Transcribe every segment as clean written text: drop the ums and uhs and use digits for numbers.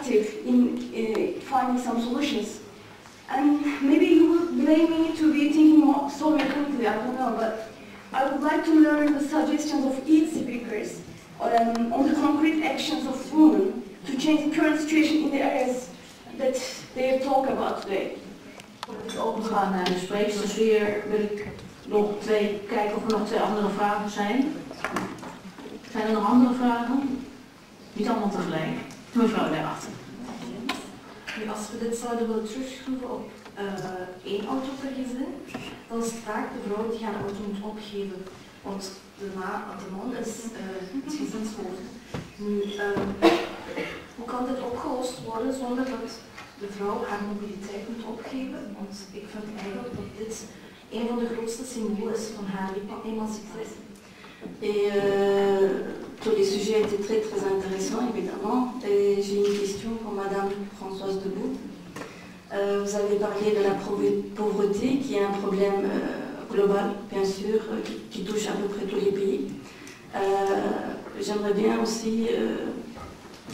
in finding some solutions. And maybe you would blame me to be thinking more so mechanically, I don't know, but I would like to learn the suggestions of each speakers on the concrete actions of women to change the current situation in the areas that they talk about today. Voordat ik openga naar de spreekstersfeer wil ik nog kijken of er nog twee andere vragen zijn. Zijn er nog andere vragen? Niet allemaal tegelijk. Mevrouw daarachter. Als we dit zouden willen terugschroeven op één auto per gezin, dan is het vaak de vrouw die haar auto moet opgeven. Want de man is het gezinshoofd. Nu, hoe kan dit opgelost worden zonder dat de vrouw haar mobiliteit moet opgeven? Want ik vind eigenlijk dat dit een van de grootste symbolen is van haar emancipatie. Et tous les sujets étaient très très intéressants évidemment. Et j'ai une question pour Madame Françoise Debout. Vous avez parlé de la pauvreté qui est un problème global, bien sûr, qui touche à peu près tous les pays. J'aimerais bien aussi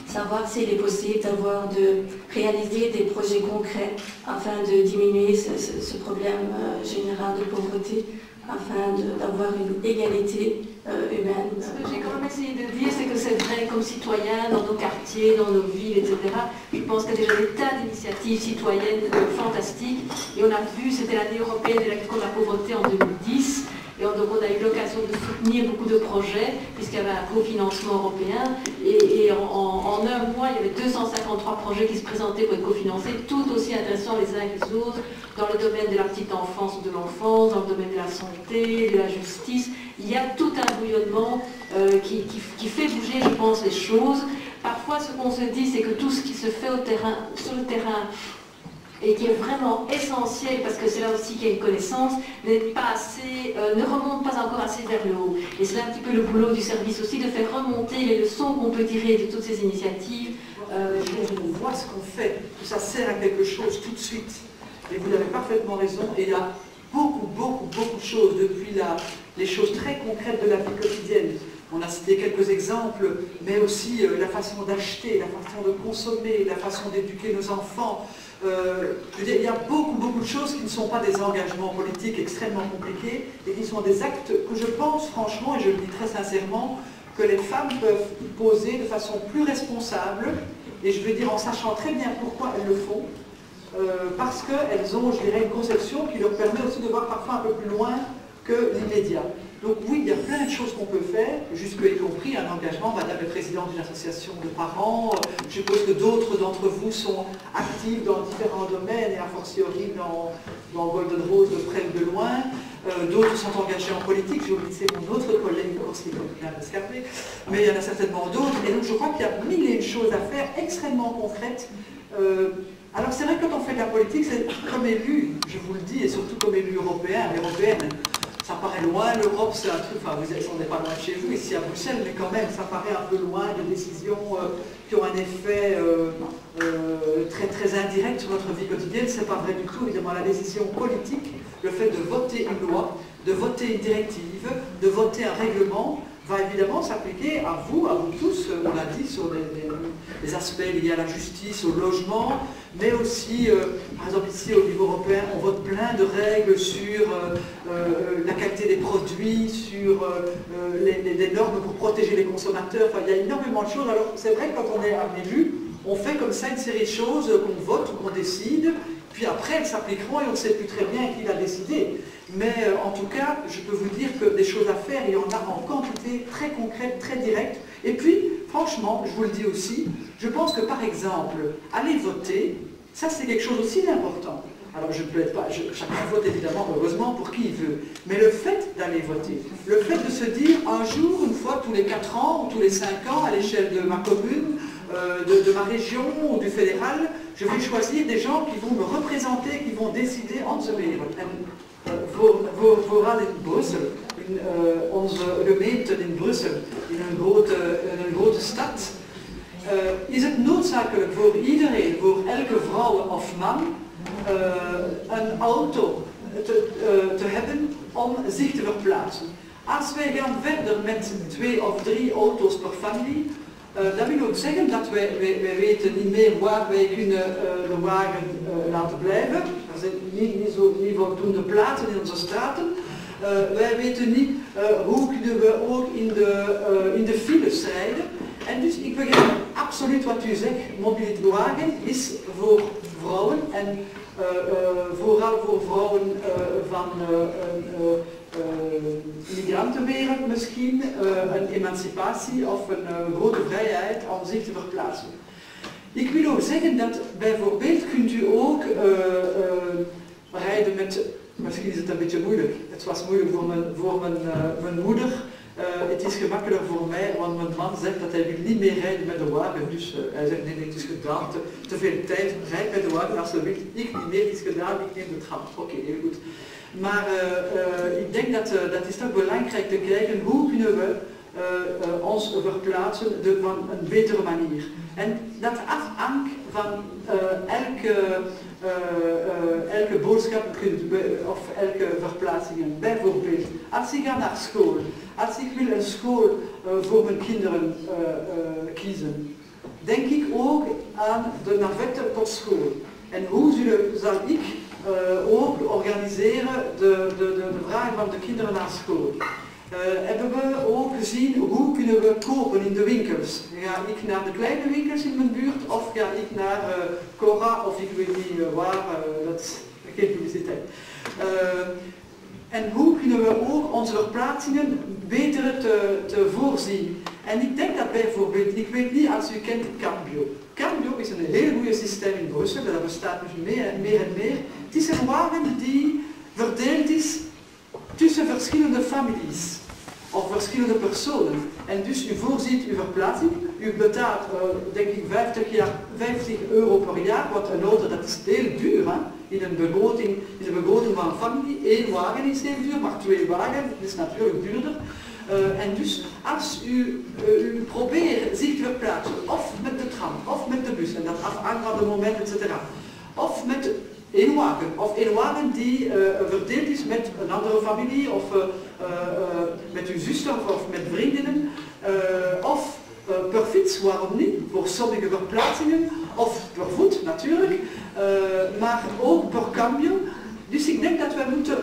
savoir s'il est possible de réaliser des projets concrets afin de diminuer ce problème général de pauvreté, afin d'avoir une égalité humaine. Ce que j'ai quand même essayé de dire, c'est que c'est vrai comme citoyens, dans nos quartiers, dans nos villes, etc. Je pense qu'il y a déjà des tas d'initiatives citoyennes fantastiques. Et on a vu, c'était l'année européenne de la lutte contre la pauvreté en 2010. Et donc on a eu l'occasion de soutenir beaucoup de projets, puisqu'il y avait un cofinancement européen. Et en un mois, il y avait 253 projets qui se présentaient pour être cofinancés, tout aussi intéressants les uns que les autres, dans le domaine de la petite enfance ou de l'enfance, dans le domaine de la santé, de la justice. Il y a tout un bouillonnement qui fait bouger, je pense, les choses. Parfois, ce qu'on se dit, c'est que tout ce qui se fait sur le terrain, et qui est vraiment essentiel, parce que c'est là aussi qu'il y a une connaissance, ne remonte pas encore assez vers le haut. Et c'est un petit peu le boulot du service aussi, de faire remonter les leçons qu'on peut tirer de toutes ces initiatives. On voit ce qu'on fait, que ça sert à quelque chose tout de suite. Et vous avez parfaitement raison, et il y a beaucoup de choses, depuis les choses très concrètes de la vie quotidienne. On a cité quelques exemples, mais aussi la façon d'acheter, la façon de consommer, la façon d'éduquer nos enfants. Il y a beaucoup de choses qui ne sont pas des engagements politiques extrêmement compliqués et qui sont des actes que je pense franchement, et je le dis très sincèrement, que les femmes peuvent poser de façon plus responsable, et je veux dire en sachant très bien pourquoi elles le font, parce qu'elles ont, je dirais, une conception qui leur permet aussi de voir parfois un peu plus loin que l'immédiat. Donc oui, il y a plein de choses qu'on peut faire, jusque y compris un engagement. Madame est présidente d'une association de parents, je suppose que d'autres d'entre vous sont actifs dans différents domaines, et a fortiori dans Golden Rose de près ou de loin. D'autres sont engagés en politique, j'ai oublié de citer mon autre collègue, mais il y en a certainement d'autres. Et donc je crois qu'il y a mille et une choses à faire, extrêmement concrètes. Alors c'est vrai que quand on fait de la politique, c'est comme élu, je vous le dis, et surtout comme élu européen, européenne, ça paraît loin, l'Europe c'est un truc, enfin vous n'êtes pas loin de chez vous, ici à Bruxelles, mais quand même ça paraît un peu loin, de décisions qui ont un effet très indirect sur notre vie quotidienne. C'est pas vrai du tout, évidemment la décision politique, le fait de voter une loi, de voter une directive, de voter un règlement, va évidemment s'appliquer à vous tous, on l'a dit, sur les aspects liés à la justice, au logement, mais aussi, par exemple ici au niveau européen, on vote plein de règles sur la qualité des produits, sur les normes pour protéger les consommateurs. Enfin, il y a énormément de choses. Alors c'est vrai que quand on est un élu, on fait comme ça une série de choses qu'on vote ou qu'on décide, puis après elles s'appliqueront et on ne sait plus très bien qui l'a décidé. Mais en tout cas, je peux vous dire que des choses à faire, il y en a en quantité très concrète, très directe. Et puis, franchement, je vous le dis aussi, je pense que par exemple, aller voter, ça c'est quelque chose aussi d'important. Alors je ne plaide pas, chacun vote évidemment, heureusement, pour qui il veut. Mais le fait d'aller voter, le fait de se dire un jour, une fois tous les 4 ans, ou tous les 5 ans, à l'échelle de ma commune, de ma région ou du fédéral, je vais choisir des gens qui vont me représenter, qui vont décider onze wereld. Vooral in Brussel, onze gemeenten in Brussel, in een grote stad, is het noodzakelijk voor iedereen, voor elke vrouw of man, een auto te hebben om zich te verplaatsen. Als wij gaan verder met 2 of 3 auto's per familie, Dat wil ook zeggen dat wij weten niet meer waar wij kunnen de wagen laten blijven. Er zijn niet voldoende plaatsen in onze straten. Wij weten niet hoe kunnen we ook in de files rijden. En dus ik begrijp absoluut wat u zegt. Mobility wagen is voor vrouwen en vooral voor vrouwen van migrantenwereld misschien een emancipatie of een grote vrijheid om zich te verplaatsen. Ik wil ook zeggen dat bijvoorbeeld kunt u ook rijden met, misschien is het een beetje moeilijk, het was moeilijk voor mijn moeder. Het is gemakkelijker voor mij, want mijn man zegt dat hij wil niet meer rijden met de wagen. Dus hij zegt, nee, het is gedaan, te veel tijd, rijd met de wagen als ze wil. Ik niet meer, het is gedaan, ik neem de tram. Oké, heel goed. Maar ik denk dat is toch belangrijk te kijken, hoe kunnen we ons verplaatsen van een betere manier. En dat afhangt van elke boodschap of elke verplaatsing. Bijvoorbeeld, als ik ga naar school, als ik wil een school voor mijn kinderen kiezen, denk ik ook aan de navette tot school. En hoe zal ik ook organiseren de vraag van de kinderen naar school. Hebben we ook gezien hoe kunnen we kopen in de winkels. Ga ik naar de kleine winkels in mijn buurt of ga ik naar Cora of ik weet niet waar, dat is geen publiciteit. En hoe kunnen we ook onze verplaatsingen beter te voorzien. En ik denk dat bijvoorbeeld, ik weet niet als u kent Cambio. Cambio is een heel goed systeem in Brussel, dat bestaat dus meer en meer. Het is een wagen die verdeeld is tussen verschillende families of verschillende personen. En dus u voorziet uw verplaatsing, u betaalt denk ik 50 euro per jaar, wat een auto dat is heel duur. Hè? In de begroting van een familie, 1 wagen is heel duur, maar 2 wagen is natuurlijk duurder. En dus als u probeert zich te verplaatsen, of met de tram, of met de bus, en dat afhangt van het moment, etc. Of met 1 wagen, of 1 wagen die verdeeld is met een andere familie, of met uw zuster, of met vriendinnen, of per fiets, waarom niet, voor sommige verplaatsingen, of per voet natuurlijk, maar ook per camion. Dus ik denk dat wij moeten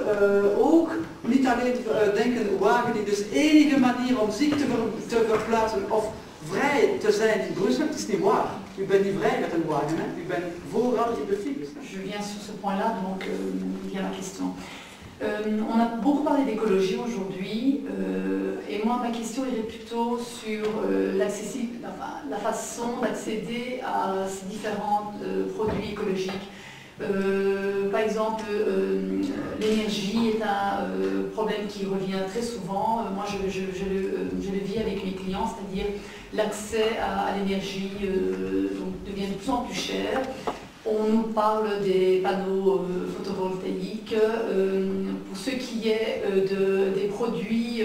ook niet alleen denken, wagen is de enige manier om zich te verplaatsen of vrij te zijn in Brussel. Het is niet waar. U bent niet vrij met een wagen, hè? U bent vooral in de files. Je viens sur ce point-là, donc il y a ma question. On a beaucoup parlé d'écologie aujourd'hui, et moi ma question irait plutôt sur la façon d'accéder à ces différents produits écologiques. Par exemple, l'énergie est un problème qui revient très souvent. Moi, je le vis avec mes clients, c'est-à-dire l'accès à l'énergie devient de plus en plus cher. On nous parle des panneaux photovoltaïques. Pour ce qui est des produits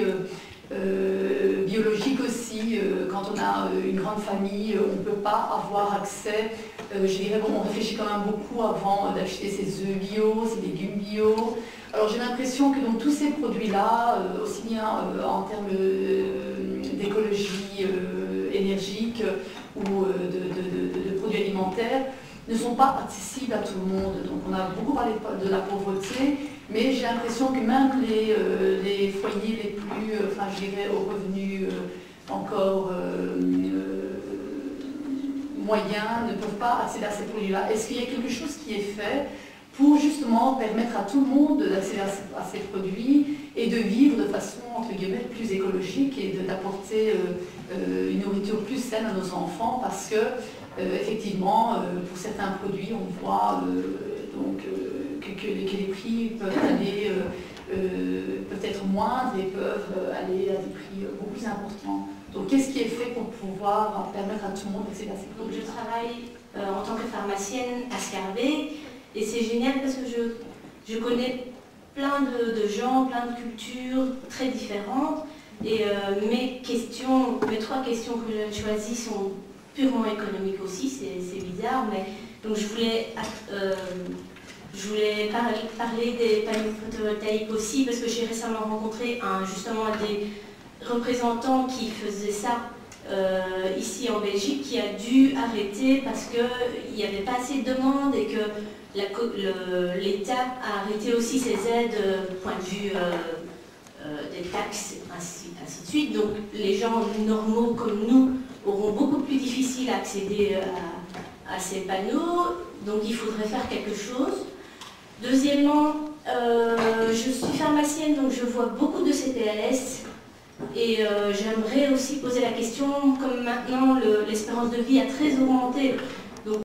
biologiques aussi, quand on a une grande famille, on ne peut pas avoir accès. Je dirais, bon, on réfléchit quand même beaucoup avant d'acheter ses œufs bio, ses légumes bio. Alors j'ai l'impression que donc, tous ces produits-là, aussi bien en termes d'écologie énergique ou de produits alimentaires, ne sont pas accessibles à tout le monde. Donc on a beaucoup parlé de la pauvreté, mais j'ai l'impression que même les foyers les plus, je dirais, aux revenus encore moyens ne peuvent pas accéder à ces produits-là. Est-ce qu'il y a quelque chose qui est fait pour justement permettre à tout le monde d'accéder à ces produits et de vivre de façon, entre guillemets, plus écologique et d'apporter une nourriture plus saine à nos enfants, parce que effectivement, pour certains produits, on voit que les prix peuvent aller peut-être moindres et peuvent aller à des prix beaucoup plus importants. Donc qu'est-ce qui est fait pour pouvoir permettre à tout le monde d'accéder à ces produits? Je travaille en tant que pharmacienne à Scarvet, et c'est génial parce que je connais plein de gens, plein de cultures très différentes, et mes 3 questions que j'ai choisies sont purement économiques aussi, c'est bizarre, mais donc je voulais parler des panneaux photovoltaïques aussi, parce que j'ai récemment rencontré justement des représentants qui faisaient ça ici en Belgique qui a dû arrêter parce qu'il n'y avait pas assez de demandes et que l'État a arrêté aussi ses aides point de vue des taxes, ainsi de suite. Donc les gens normaux comme nous auront beaucoup plus difficile à accéder à ces panneaux, donc il faudrait faire quelque chose. Deuxièmement, je suis pharmacienne, donc je vois beaucoup de CPAS et j'aimerais aussi poser la question, comme maintenant l'espérance de vie a très augmenté